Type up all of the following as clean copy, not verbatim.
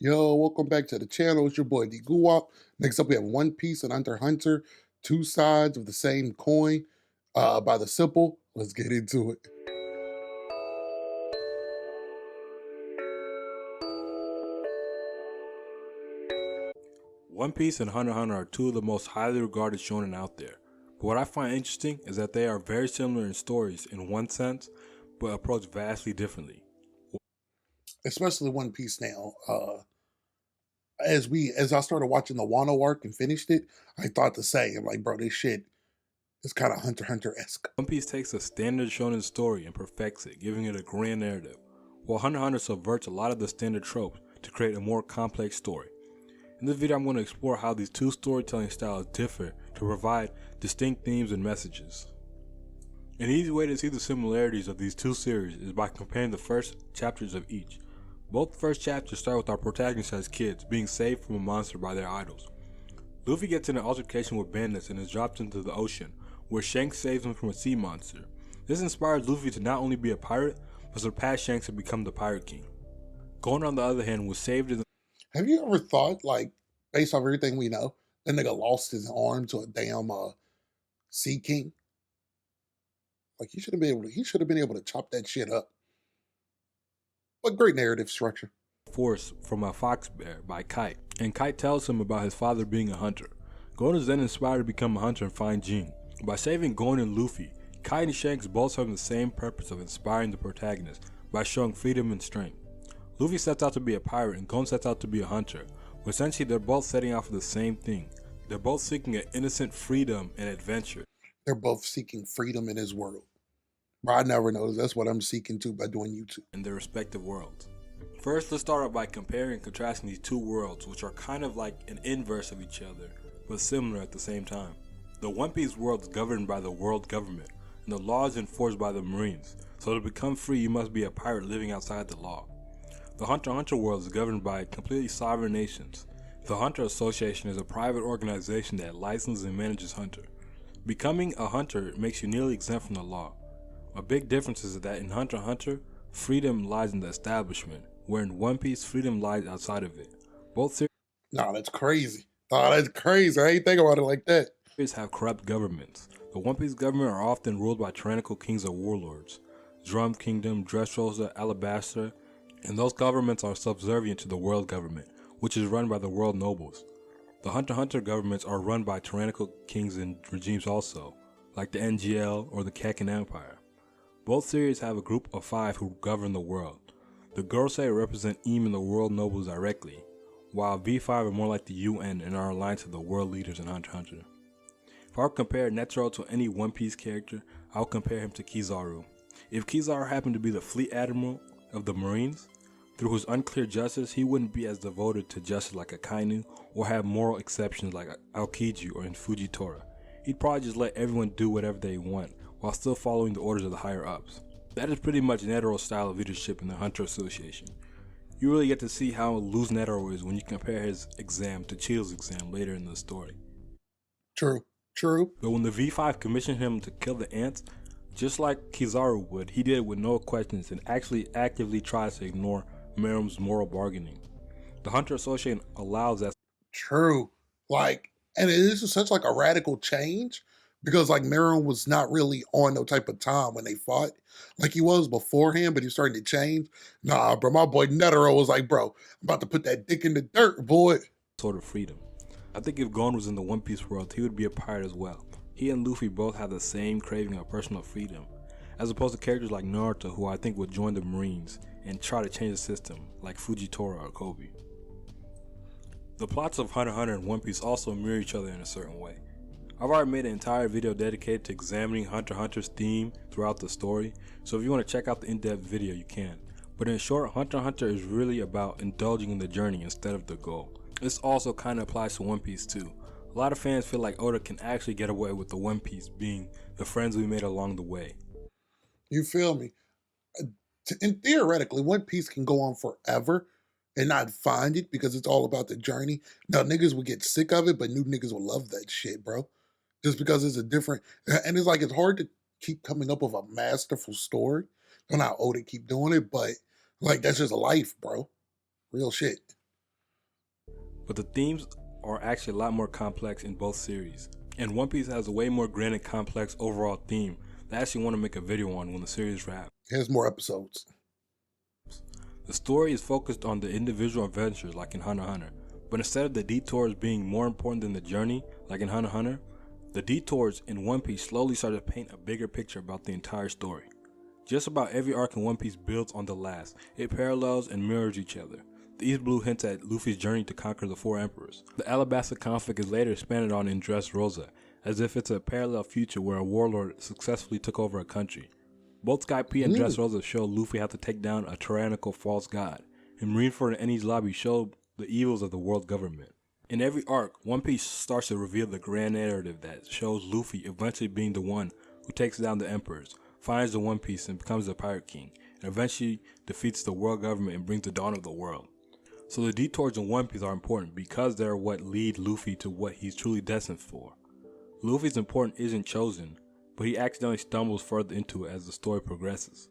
Yo, welcome back to the channel. It's your boy Dee Guwap. Next up, we have One Piece and Hunter x Hunter, two sides of the same coin by the simple. Let's get into it. One Piece and Hunter x Hunter are two of the most highly regarded shonen out there. But what I find interesting is that they are very similar in stories in one sense, but approach vastly differently. Especially One Piece now. As I started watching the Wano arc and finished it, I thought the same. Like, bro, this shit is kind of Hunter x Hunter-esque. One Piece takes a standard shonen story and perfects it, giving it a grand narrative, while Hunter x Hunter subverts a lot of the standard tropes to create a more complex story. In this video, I'm going to explore how these two storytelling styles differ to provide distinct themes and messages. An easy way to see the similarities of these two series is by comparing the first chapters of each. Both first chapters start with our protagonists as kids being saved from a monster by their idols. Luffy gets in an altercation with bandits and is dropped into the ocean, where Shanks saves him from a sea monster. This inspires Luffy to not only be a pirate, but surpass Shanks and become the Pirate King. Gon, on the other hand, was saved in the... Have you ever thought, like, based off everything we know, that nigga lost his arm to a damn Sea King? Like, he should have been able to chop that shit up. But great narrative structure. Force from a fox bear by Kite, and Kite tells him about his father being a hunter. Gon is then inspired to become a hunter and find Jin. By saving Gon and Luffy, Kite and Shanks both serve the same purpose of inspiring the protagonist by showing freedom and strength. Luffy sets out to be a pirate and Gon sets out to be a hunter, but essentially they're both setting out for the same thing. They're both seeking an innocent freedom and adventure. They're both seeking freedom in his world. I never noticed. That's what I'm seeking too by doing YouTube. In their respective worlds. First, let's start out by comparing and contrasting these two worlds, which are kind of like an inverse of each other, but similar at the same time. The One Piece world is governed by the world government, and the law is enforced by the Marines, so to become free you must be a pirate living outside the law. The Hunter x Hunter world is governed by completely sovereign nations. The Hunter Association is a private organization that licenses and manages Hunter. Becoming a hunter makes you nearly exempt from the law. A big difference is that in Hunter x Hunter, freedom lies in the establishment, where in One Piece, freedom lies outside of it. Both Nah, that's crazy. Nah, that's crazy. I ain't think about it like that. series have corrupt governments. The One Piece government are often ruled by tyrannical kings or warlords. Drum Kingdom, Dressrosa, Alabasta, and those governments are subservient to the world government, which is run by the world nobles. The Hunter x Hunter governments are run by tyrannical kings and regimes also, like the NGL or the Kakin Empire. Both series have a group of 5 who govern the world. The Gorosei represent Eam and the world nobles directly, while V5 are more like the UN and are aligned to the world leaders in Hunter x Hunter. If I were to compare Netero to any One Piece character, I would compare him to Kizaru. If Kizaru happened to be the fleet admiral of the Marines, through his unclear justice, he wouldn't be as devoted to justice like Akainu, or have moral exceptions like Aokiji or in Fujitora. He'd probably just let everyone do whatever they want, while still following the orders of the higher ups. That is pretty much Netero's style of leadership in the Hunter Association. You really get to see how loose Netero is when you compare his exam to Chill's exam later in the story. True. But when the V5 commissioned him to kill the ants, just like Kizaru would, he did it with no questions and actually actively tries to ignore Merum's moral bargaining. The Hunter Association allows that. True. Like, and this is such like a radical change because like Meron was not really on no type of time when they fought like he was beforehand, but he's starting to change. Nah, bro, my boy Netero was like, bro, I'm about to put that dick in the dirt, boy. Sort of freedom. I think if Gon was in the One Piece world, he would be a pirate as well. He and Luffy both have the same craving of personal freedom, as opposed to characters like Naruto, who I think would join the Marines and try to change the system, like Fujitora or Kobe. The plots of Hunter x Hunter and One Piece also mirror each other in a certain way. I've already made an entire video dedicated to examining Hunter x Hunter's theme throughout the story, so if you want to check out the in-depth video, you can. But in short, Hunter x Hunter is really about indulging in the journey instead of the goal. This also kind of applies to One Piece too. A lot of fans feel like Oda can actually get away with the One Piece being the friends we made along the way. You feel me? And theoretically, One Piece can go on forever and not find it because it's all about the journey. Now, niggas would get sick of it, but new niggas will love that shit, bro. Just because it's a different, and it's like, it's hard to keep coming up with a masterful story. I don't know how Oda keep doing it, but like, that's just life, bro. Real shit. but the themes are actually a lot more complex in both series. And One Piece has a way more grand and complex overall theme that I actually want to make a video on when the series wraps. It has more episodes. The story is focused on the individual adventures like in Hunter x Hunter, but instead of the detours being more important than the journey like in Hunter x Hunter, the detours in One Piece slowly start to paint a bigger picture about the entire story. Just about every arc in One Piece builds on the last. It parallels and mirrors each other. The East Blue hints at Luffy's journey to conquer the Four Emperors. The Alabasta conflict is later expanded on in Dressrosa, as if it's a parallel future where a warlord successfully took over a country. Both Skype and Dressrosa show Luffy have to take down a tyrannical false god, and Marineford and Enies Lobby show the evils of the world government. In every arc, One Piece starts to reveal the grand narrative that shows Luffy eventually being the one who takes down the emperors, finds the One Piece and becomes the Pirate King, and eventually defeats the world government and brings the dawn of the world. So the detours in One Piece are important because they're what lead Luffy to what he's truly destined for. Luffy's importance isn't chosen, but he accidentally stumbles further into it as the story progresses.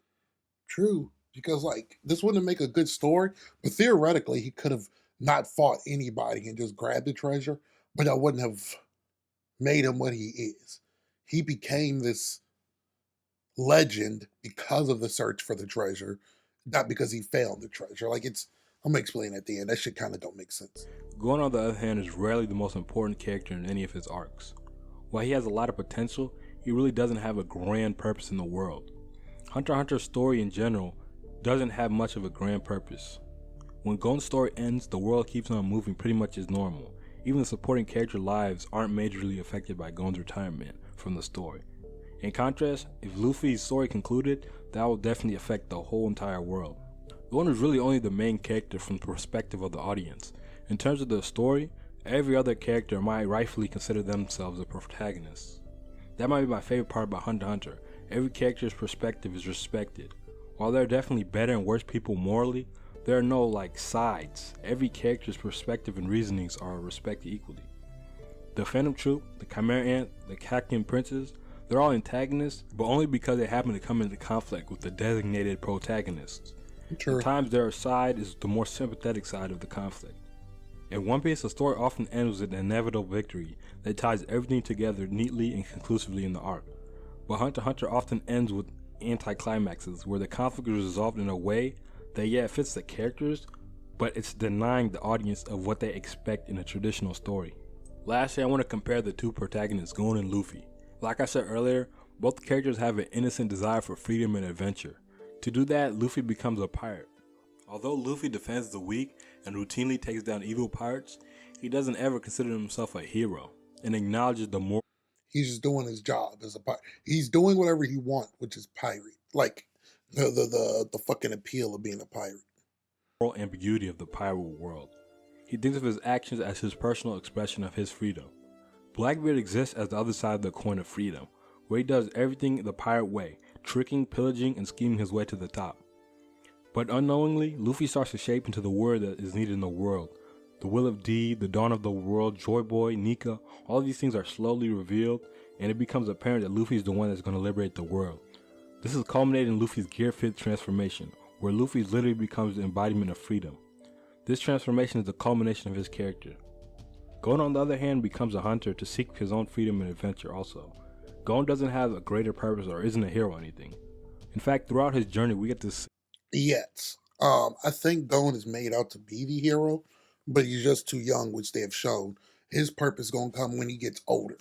True, because like this wouldn't make a good story, but theoretically he could have not fought anybody and just grabbed the treasure, but that wouldn't have made him what he is. He became this legend because of the search for the treasure, not because he found the treasure. Like I'm gonna explain at the end. That shit kind of don't make sense. Gon, on the other hand, is rarely the most important character in any of his arcs. While he has a lot of potential, he really doesn't have a grand purpose in the world. Hunter x Hunter's story in general doesn't have much of a grand purpose. When Gon's story ends, the world keeps on moving pretty much as normal. Even the supporting character lives aren't majorly affected by Gon's retirement from the story. In contrast, if Luffy's story concluded, that will definitely affect the whole entire world. Gon is really only the main character from the perspective of the audience. In terms of the story, every other character might rightfully consider themselves a protagonist. That might be my favorite part about Hunter x Hunter. Every character's perspective is respected. While there are definitely better and worse people morally, there are no sides. Every character's perspective and reasonings are respected equally. The Phantom Troop, the Chimera Ant, the Cactian Princes, they're all antagonists, but only because they happen to come into conflict with the designated protagonists. True. At times their side is the more sympathetic side of the conflict. In One Piece, the story often ends with an inevitable victory that ties everything together neatly and conclusively in the arc. But Hunter x Hunter often ends with anticlimaxes, where the conflict is resolved in a way that fits the characters, but it's denying the audience of what they expect in a traditional story. Lastly, I want to compare the two protagonists, Gon and Luffy. Like I said earlier, both characters have an innocent desire for freedom and adventure. To do that, Luffy becomes a pirate. Although Luffy defends the weak and routinely takes down evil pirates, he doesn't ever consider himself a hero and acknowledges the moral. He's just doing his job as a pirate. He's doing whatever he wants, which is pirate. Like the fucking appeal of being a pirate. Moral ambiguity of the pirate world. He thinks of his actions as his personal expression of his freedom. Blackbeard exists as the other side of the coin of freedom, where he does everything the pirate way, tricking, pillaging, and scheming his way to the top. But unknowingly, Luffy starts to shape into the word that is needed in the world. The will of Dee, the dawn of the world, Joy Boy, Nika, all these things are slowly revealed, and it becomes apparent that Luffy is the one that's going to liberate the world. This is culminated in Luffy's Gear 5th transformation, where Luffy literally becomes the embodiment of freedom. This transformation is the culmination of his character. Gon, on the other hand, becomes a hunter to seek his own freedom and adventure also. Gon doesn't have a greater purpose or isn't a hero or anything. In fact, throughout his journey, we get to see. Yes. I think Gon is made out to be the hero, but he's just too young, which they have shown. His purpose gonna come when he gets older.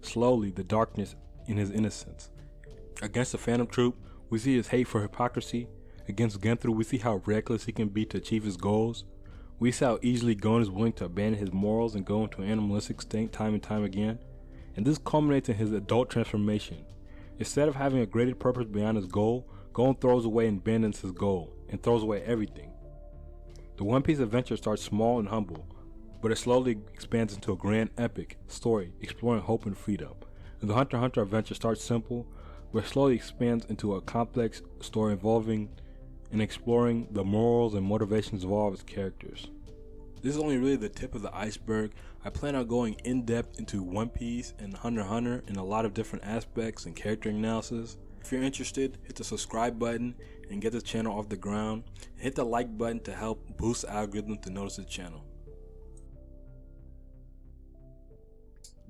Slowly the darkness in his innocence. Against the Phantom Troop, we see his hate for hypocrisy. Against Genthru, we see how reckless he can be to achieve his goals. We see how easily Gon is willing to abandon his morals and go into an animalistic state time and time again. And this culminates in his adult transformation. Instead of having a greater purpose beyond his goal, Gon throws away and abandons his goal, and throws away everything. The One Piece adventure starts small and humble, but it slowly expands into a grand epic story exploring hope and freedom. And the Hunter x Hunter adventure starts simple, but slowly expands into a complex story involving and exploring the morals and motivations of all of its characters. This is only really the tip of the iceberg. I plan on going in depth into One Piece and Hunter x Hunter in a lot of different aspects and character analysis. If you're interested, hit the subscribe button and get this channel off the ground. And hit the like button to help boost the algorithm to notice the channel.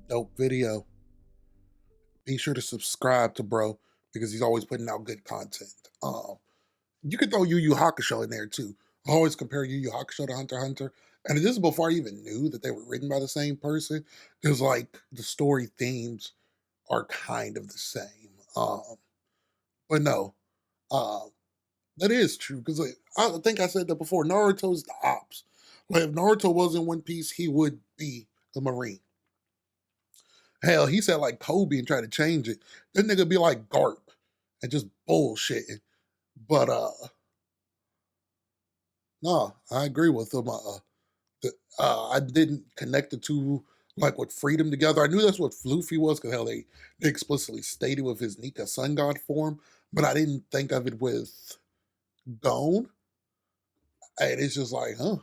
Dope video. Be sure to subscribe to bro because he's always putting out good content. You could throw Yu Yu Hakusho in there too. I always compare Yu Yu Hakusho to Hunter x Hunter, and this is before I even knew that they were written by the same person. Because like the story themes are kind of the same. But no, um, that is true because like, I think I said that before. Naruto's the ops. Like if Naruto wasn't One Piece, he would be a Marine. Hell, he said like Kobe and try to change it. That nigga be like Garp and just bullshitting. But no, I agree with him. I didn't connect the two like with freedom together. I knew that's what Luffy was because hell they explicitly stated with his Nika Sun God form, but I didn't think of it with Gon. And it's just like, huh.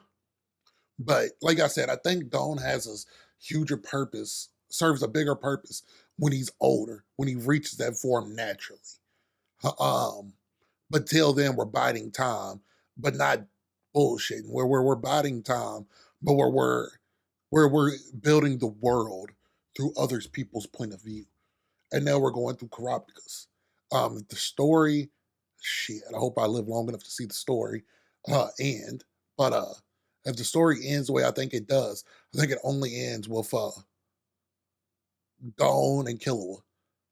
But like I said, I think Gon has a huger purpose, serves a bigger purpose when he's older, when he reaches that form naturally. Um, but till then, we're biding time, but not bullshitting. We're biding time, but we're building the world through others people's point of view. And now we're going through Caractacus. The story, shit. I hope I live long enough to see the story end. But if the story ends the way I think it does, I think it only ends with Gon and Killua.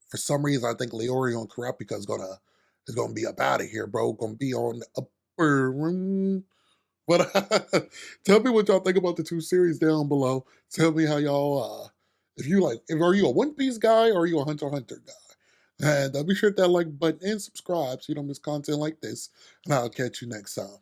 For some reason, I think Leorio and Karapika is gonna be up out of here, bro. Gonna be on the upper room. But tell me what y'all think about the two series down below. Tell me how y'all if you like if are you a One Piece guy or are you a Hunter x Hunter guy? And be sure to hit that like button and subscribe so you don't miss content like this. And I'll catch you next time.